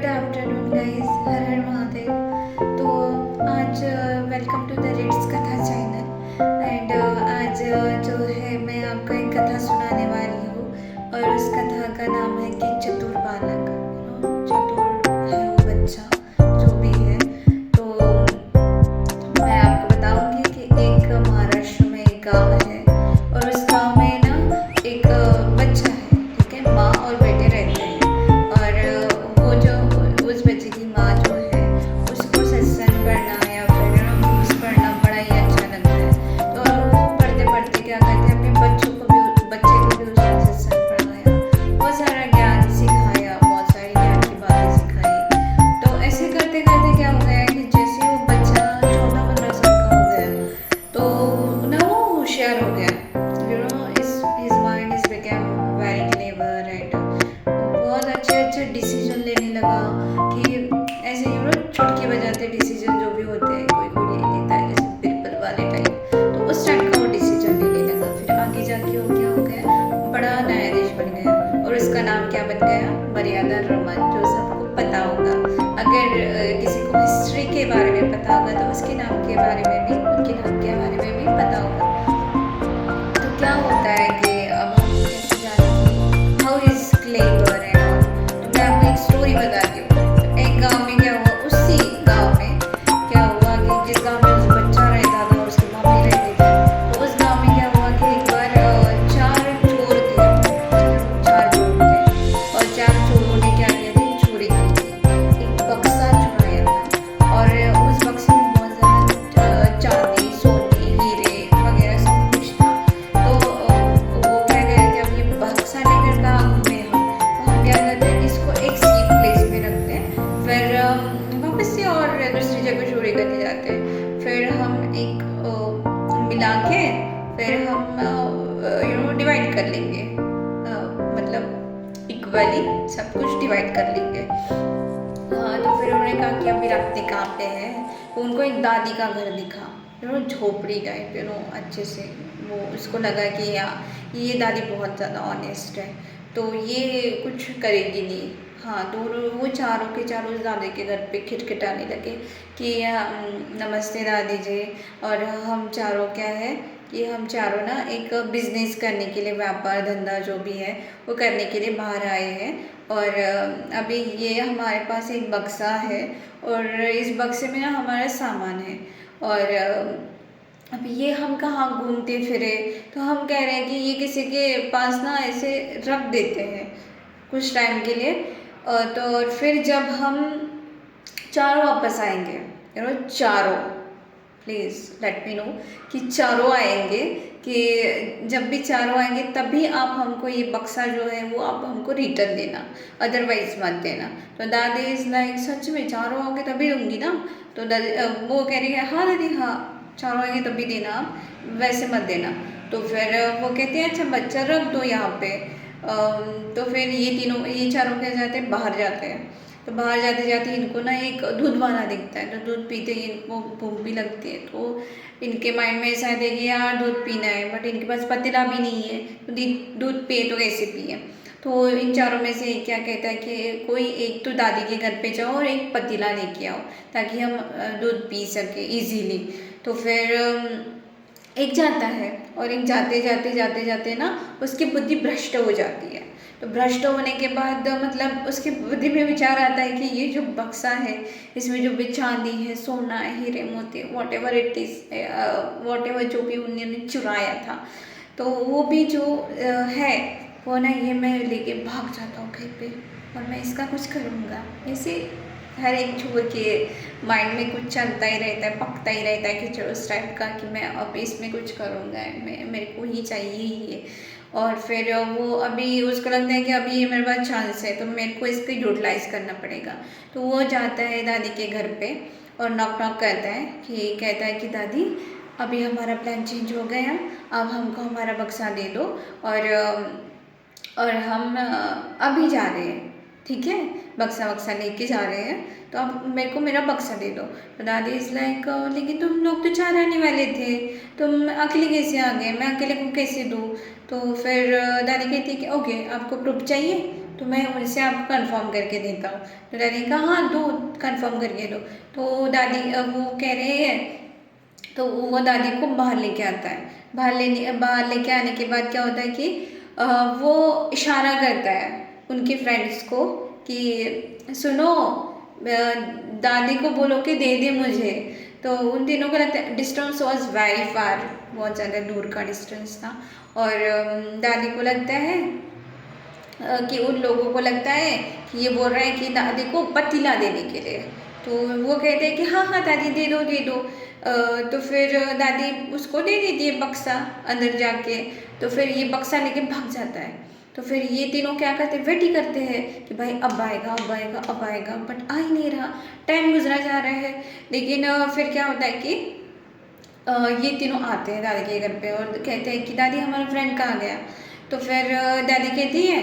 Good afternoon guys, हर हर महादेव। तो आज welcome to the Ritz कथा चैनल। एंड आज जो है मैं आपको एक कथा सुनाने वाली हूँ और उस कथा का नाम है कि चतुर बालक। चतुर है वो बच्चा जो भी है। तो मैं आपको बताऊंगी कि एक महाराष्ट्र में एक गाँव है और उस गाँव में ना एक बच्चा है, ठीक है। माँ और बेटे रहते हैं और वो जो उस बच्चे की माँ जो है उसको सत्संग पढ़ना या फिर बुक्स पढ़ना बड़ा ही अच्छा लगता है। तो वो पढ़ते पढ़ते क्या करते हैं, अपने बच्चे को भी उसने सत्संग पढ़ाया, बहुत सारा ज्ञान सिखाया, बहुत सारी ज्ञान की बातें सिखाई। तो ऐसे करते करते क्या हो गया कि जैसे वो बच्चा 14-15 साल का हो गया तो ना वो होशियार हो गया। his mind is became very clever and बहुत अच्छे अच्छे डिसीजन लेने लगा कि ऐसे चुटकी बजाते डिसीजन जो भी होते हैं कोई कोई ले लेता है, जैसे बिरबल वाले टाइप। तो उस टाइप का वो डिसीजन लेने लगा। फिर आगे जाके वो क्या हो गया, बड़ा न्यायाधीश बन गया और उसका नाम क्या बन गया, मर्यादा रमन, जो सबको पता होगा। अगर किसी को हिस्ट्री के बारे में पता होगा तो उसके नाम के बारे में भी, उनके नाम के बारे में भी पता होगा। तो क्या होता है कि अब हम कैसे जानेंगे how is clever and all. तो मैं आपको एक स्टोरी बताती हूँ। तो एक गांव में क्या हुआ, उसी गांव में क्या हुआ कि जिस गांव में उस बच्चा रहता था, उसकी मम्मी रहती थी, तो उस गांव में क्या हुआ कि एक बार चार चोर थे। चार चोर थे और चार चोरों ने क्या किया था, चोरी की थी। एक बक्सा चुराया था और उस बक्से में बहुत ज़्यादा चांदी, सोने, हीरे वगैरह सब कुछ था। तो वो क्या कह रहे थे, अब ये बक्सा लेकर कहाँ घूमे हम, तो हम क्या करते हैं, इसको एक सेफ प्लेस में रखते हैं, फिर वापस से और दूसरी जगह चोरी करने जाते हैं। फिर हम एक मिला के फिर हम डिवाइड कर लेंगे, मतलब इक्वली सब कुछ डिवाइड कर लेंगे। हाँ, तो फिर उन्होंने कहा कि अभी रखते कहाँ पे है। तो उनको एक दादी का घर दिखा, झोपड़ी टाइप, अच्छे से। वो उसको लगा कि ये दादी बहुत ज़्यादा ऑनेस्ट है, तो ये कुछ करेगी नहीं। हाँ, तो वो चारों के चारों उस दादी के घर पे खिटखिटाने लगे कि नमस्ते दादी जी, और हम चारों क्या है कि हम चारों ना एक बिजनेस करने के लिए, व्यापार धंधा जो भी है वो करने के लिए बाहर आए हैं। और अभी ये हमारे पास एक बक्सा है और इस बक्से में ना हमारा सामान है। और अब ये हम कहाँ घूमते फिरे, तो हम कह रहे हैं कि ये किसी के पास ना ऐसे रख देते हैं कुछ टाइम के लिए। तो फिर जब हम चारों वापस आएंगे, चारों, प्लीज़ लेट मी नो कि चारों आएंगे, कि जब भी चारों आएंगे तभी आप हमको ये बक्सा जो है वो आप हमको रिटर्न देना, अदरवाइज मत देना। तो दादी इज़ लाइक, सच में चारों आओगे तभी दूंगी ना। तो दादी वो कह रही है, हाँ दादी हाँ, चारों आएंगे तभी देना, आप वैसे मत देना। तो फिर वो कहते हैं अच्छा बच्चा रख दो यहाँ पे। तो फिर ये चारों क्या जाते हैं, बाहर जाते हैं। तो बाहर जाते जाते इनको ना एक दूध वाला दिखता है, तो दूध पीते ही इनको भूख भी लगती है। तो इनके माइंड में ऐसा है कि यार दूध पीना है, बट इनके पास पतीला भी नहीं है, तो दूध पिए तो कैसे पिए। तो इन चारों में से एक क्या कहता है कि कोई एक तो दादी के घर पे जाओ और एक पतीला लेके आओ ताकि हम दूध पी सके इजीली। तो फिर एक जाता है और एक जाते जाते जाते जाते ना उसकी बुद्धि भ्रष्ट हो जाती है। तो भ्रष्ट होने के बाद मतलब उसकी बुद्धि में विचार आता है कि ये जो बक्सा है इसमें जो भी चांदी है, सोना है, हीरे मोती, what ever it is, what ever जो भी उन्होंने चुराया था, तो वो भी जो है वो ना ये मैं लेके भाग जाता हूँ कहीं पे और मैं इसका कुछ करूँगा। ऐसे हर एक छोर के माइंड में कुछ चलता ही रहता है, पकता ही रहता है कि चलो उस टाइप का कि मैं अब इसमें कुछ करूँगा, मेरे को ही चाहिए ये। और फिर वो अभी उसको लगता है कि अभी ये मेरे पास चांस है तो मेरे को इसको यूटिलाइज़ करना पड़ेगा। तो वो जाता है दादी के घर पे और नॉक नॉक करता है, कि कहता है कि दादी अभी हमारा प्लान चेंज हो गया, अब हमको हमारा बक्सा दे दो और हम अभी जा रहे हैं, ठीक है, बक्सा वक्सा लेके जा रहे हैं, तो आप मेरे को मेरा बक्सा दे दो। तो दादी इज़ लाइक लेकिन तुम लोग तो 4 आने वाले थे, तुम अकेले कैसे आ गए, मैं अकेले को कैसे दूँ? तो फिर दादी कहती है कि ओके, आपको प्रूफ़ चाहिए तो मैं उनसे आपको कन्फर्म करके देता हूँ। तो दादी ने कहा हाँ दो, कन्फर्म करके दो। तो दादी वो कह रहे हैं, तो वो दादी को बाहर लेके आता है। बाहर लेके आने के बाद क्या होता है कि वो इशारा करता है उनके फ्रेंड्स को कि सुनो, दादी को बोलो कि दे दे मुझे। तो उन तीनों को लगता है डिस्टेंस वॉज वेरी फार, बहुत ज़्यादा दूर का डिस्टेंस था। और दादी को लगता है कि उन लोगों को लगता है कि ये बोल रहे हैं कि दादी को पतीला देने के लिए। तो वो कहते हैं कि हाँ हाँ दादी दे दो दे दो। तो फिर दादी उसको दे देती है बक्सा अंदर जाके। तो फिर ये बक्सा लेके भाग जाता है। तो फिर ये तीनों क्या करते हैं, वेट ही करते हैं कि भाई अब आएगा अब आएगा अब आएगा, बट आ ही नहीं रहा। टाइम गुजरा जा रहा है। लेकिन फिर क्या होता है कि ये तीनों आते हैं दादी के घर पे और कहते हैं कि दादी हमारा फ्रेंड कहाँ गया। तो फिर दादी कहती है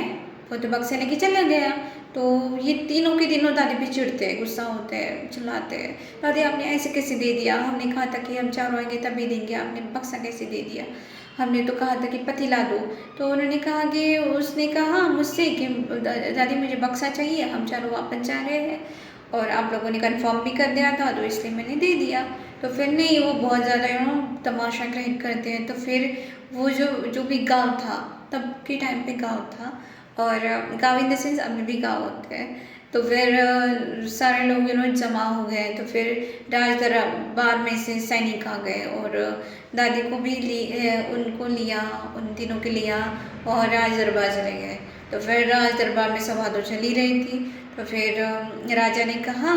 वो तो बक्से लेके चला गया। तो ये तीनों के तीनों दादी पे चिढ़ते हैं, गुस्सा होते हैं, चिल्लाते हैं, दादी आपने ऐसे कैसे दे दिया, हमने कहा था कि हम चारों आएंगे तभी देंगे, आपने बक्सा कैसे दे दिया, हमने तो कहा था कि पतीला दो। तो उन्होंने कहा कि उसने कहा मुझसे कि दादी मुझे बक्सा चाहिए, हम चारों वापस जा रहे हैं और आप लोगों ने कंफर्म भी कर दिया था तो इसलिए मैंने दे दिया। तो फिर नहीं, वो बहुत ज़्यादा तमाशा क्रिएट करते हैं। तो फिर वो जो भी गाँव था, तब के टाइम पे गाँव था, और गाँव इन द सेंस अभी भी गाँव होते हैं। तो फिर सारे लोग जमा हो गए। तो फिर राज दरबार में से सैनिक आ गए और दादी को भी उनको लिया, उन तीनों के लिया और राज दरबार चले गए। तो फिर राज दरबार में सभा तो चल ही रही थी। तो फिर राजा ने कहा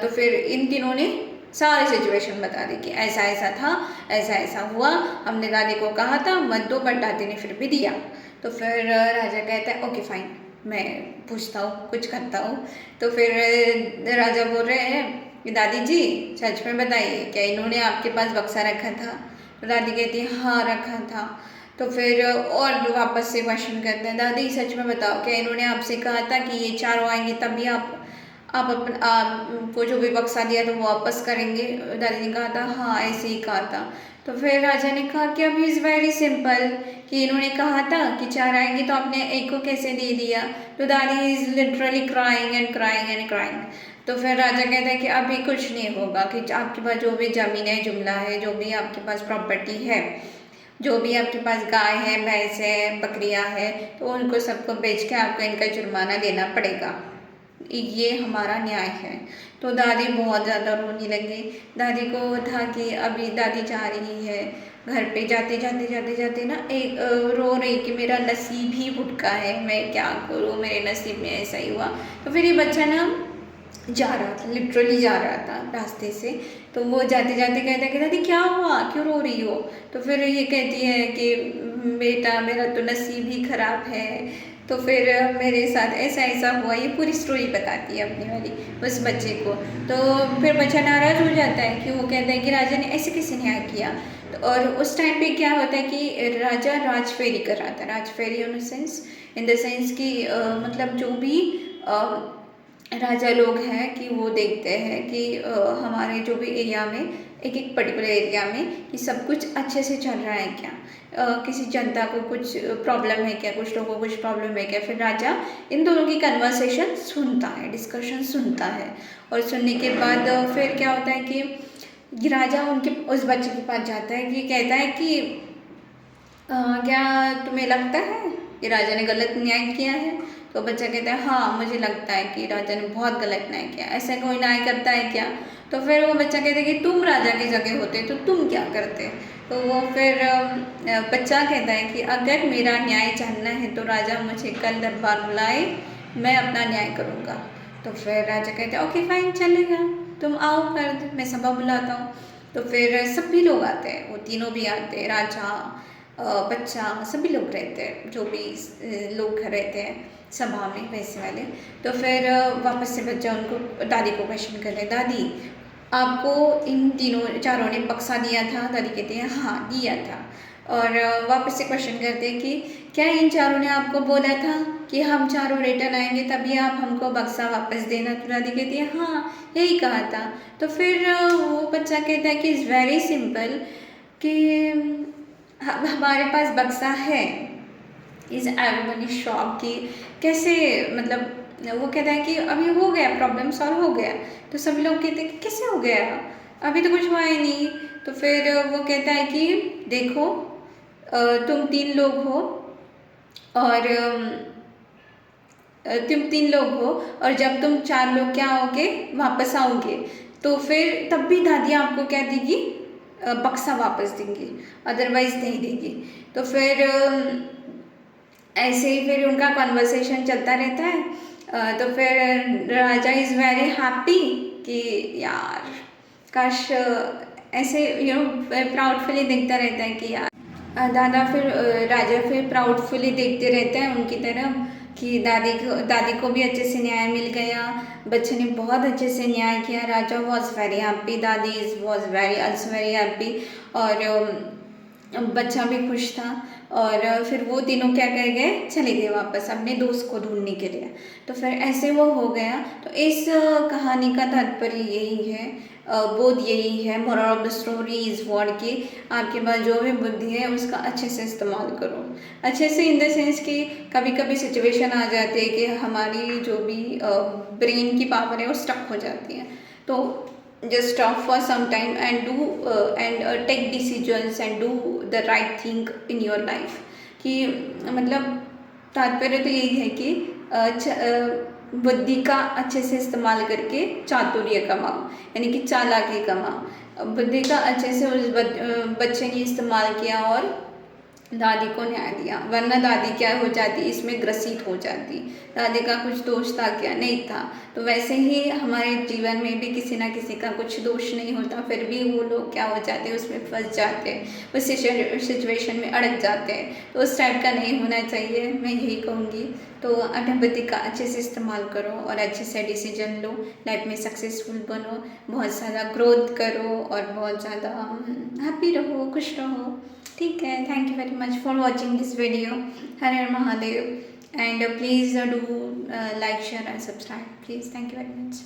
तो फिर इन तीनों ने सारी सिचुएशन बता दी कि ऐसा ऐसा था, ऐसा ऐसा हुआ, हमने दादी को कहा था मत दो, बट दादी ने फिर भी दिया। तो फिर राजा कहता है ओके फाइन, मैं पूछता हूँ, कुछ करता हूँ। तो फिर राजा बोल रहे हैं कि दादी जी सच में बताइए, क्या इन्होंने आपके पास बक्सा रखा था? तो दादी कहती है हाँ रखा था। तो फिर और वापस से क्वेश्चन करते हैं, दादी सच में बताओ, क्या इन्होंने आपसे कहा था कि ये चारों आएंगे तभी आप अपन आपको जो भी बक्सा दिया तो वो वापस करेंगे? दादी ने कहा था हाँ ऐसे ही कहा था। तो फिर राजा ने कहा कि अभी इज़ वेरी सिंपल, कि इन्होंने कहा था कि 4 आएंगे तो आपने एक को कैसे दे दिया? तो दादी is literally crying and crying and crying. तो फिर राजा कहता है कि अभी कुछ नहीं होगा, कि आपके पास जो भी ज़मीन है जुमला है, जो भी आपके पास प्रॉपर्टी है, जो भी आपके पास गाय है भैंस है बकरियां है, तो उनको सबको बेच के आपको इनका जुर्माना देना पड़ेगा, ये हमारा न्याय है। तो दादी बहुत ज़्यादा रोने लगी। दादी को था कि अभी दादी जा रही है घर पे, जाते जाते जाते जाते ना एक रो रही कि मेरा नसीब ही भुटका है, मैं क्या करूँ, मेरे नसीब में ऐसा ही हुआ। तो फिर ये बच्चा ना जा रहा था, लिटरली जा रहा था रास्ते से। तो वो जाते जाते कहता है कि दादी क्या हुआ, क्यों रो रही हो? तो फिर ये कहती है कि बेटा मेरा तो नसीब ही खराब है, तो फिर मेरे साथ ऐसा ऐसा हुआ। ये पूरी स्टोरी बताती है अपनी वाली उस बच्चे को। तो फिर बच्चा नाराज़ हो जाता है कि वो कहता है कि राजा ने ऐसे कैसे न्याय किया। तो और उस टाइम पे क्या होता है कि राजा राजफेरी कर रहा था। राजफेरी इन द सेंस कि मतलब जो भी राजा लोग हैं कि वो देखते हैं कि हमारे जो भी एरिया में, एक एक पर्टिकुलर एरिया में, कि सब कुछ अच्छे से चल रहा है क्या, किसी जनता को कुछ प्रॉब्लम है क्या, कुछ लोगों को कुछ प्रॉब्लम है क्या। फिर राजा इन दोनों की कन्वर्सेशन सुनता है, डिस्कशन सुनता है, और सुनने के बाद फिर क्या होता है कि राजा उनके उस बच्चे के पास जाता है, कि कहता है कि क्या तुम्हें लगता है कि राजा ने गलत न्याय किया है? तो बच्चा कहता है हाँ मुझे लगता है कि राजा ने बहुत गलत न्याय किया, ऐसा कोई न्याय करता है क्या? तो फिर वो बच्चा कहता है कि तुम राजा की जगह होते तो तुम क्या करते? तो वो फिर बच्चा कहता है कि अगर मेरा न्याय जानना है तो राजा मुझे कल दरबार बुलाए, मैं अपना न्याय करूँगा। तो फिर राजा कहता है ओके फाइन चलेगा, तुम आओ कर मैं सभा बुलाता हूँ। तो फिर सभी लोग आते हैं, वो तीनों भी आते हैं, राजा बच्चा सभी लोग रहते हैं, जो भी लोग रहते हैं सभा में वैसे वाले। तो फिर वापस से बच्चा उनको दादी को क्वेश्चन कर रहे, दादी आपको इन तीनों चारों ने बक्सा दिया था? दादी कहती है हाँ दिया था। और वापस से क्वेश्चन करते हैं कि क्या इन चारों ने आपको बोला था कि हम चारों रिटर्न आएंगे तभी आप हमको बक्सा वापस देना? तो दादी कहती है हाँ, यही कहा था। तो फिर वो बच्चा कहता है कि इज़ वेरी सिंपल कि हमारे पास बक्सा है। इज़ एवरीबडी शॉक कि कैसे, मतलब वो कहता है कि अभी हो गया, प्रॉब्लम सॉल्व हो गया। तो सभी लोग कहते हैं कि कैसे हो गया, अभी तो कुछ हुआ ही नहीं। तो फिर वो कहता है कि देखो, तुम 3 लोग हो और तुम 3 लोग हो और जब तुम 4 लोग क्या होगे, वापस आओगे, तो फिर तब भी दादी आपको क्या देगी, बक्सा वापस देंगी, अदरवाइज नहीं देगी। तो फिर ऐसे ही फिर उनका कन्वर्सेशन चलता रहता है। तो फिर राजा इज़ वेरी हैप्पी कि यार काश ऐसे प्राउडफुली देखता रहता है कि यार राजा फिर प्राउडफुली देखते रहते हैं उनकी तरफ कि दादी को भी अच्छे से न्याय मिल गया, बच्चे ने बहुत अच्छे से न्याय किया। राजा वॉज वेरी हैप्पी, दादी वॉज वेरी हैप्पी, और बच्चा भी खुश था। और फिर वो तीनों क्या कर गए, चले गए वापस अपने दोस्त को ढूंढने के लिए। तो फिर ऐसे वो हो गया। तो इस कहानी का तात्पर्य यही है, बोध यही है, moral of the story is what कि आपके पास जो भी बुद्धि है उसका अच्छे से इस्तेमाल करो। अच्छे से इन द सेंस कि कभी कभी सिचुएशन आ जाती है कि हमारी जो भी ब्रेन की पावर है वो स्टक हो जाती है। तो just stop for some time and do take decisions and do the right thing in your life। कि मतलब तात्पर्य तो यही है कि बुद्धि का अच्छे से इस्तेमाल करके चातुर्य कमाओ, यानी कि चालाकी कमाओ। बुद्धि का अच्छे से उस बच्चे ने इस्तेमाल किया और दादी को न्याय दिया, वरना दादी क्या हो जाती, इसमें ग्रसित हो जाती। दादी का कुछ दोष था क्या, नहीं था। तो वैसे ही हमारे जीवन में भी किसी ना किसी का कुछ दोष नहीं होता, फिर भी वो लोग क्या हो जाते हैं, उसमें फंस जाते हैं, उस सिचुएशन में अड़क जाते हैं। तो उस टाइप का नहीं होना चाहिए, मैं यही कहूँगी। तो अपनी बुद्धि का अच्छे से इस्तेमाल करो और अच्छे से डिसीजन लो, लाइफ में सक्सेसफुल बनो, बहुत ज़्यादा ग्रोथ करो और बहुत ज़्यादा हैप्पी रहो, खुश रहो। ठीक है, thank you very much for watching this video. Her her Mahadev, and please do like share and subscribe please. Thank you very much.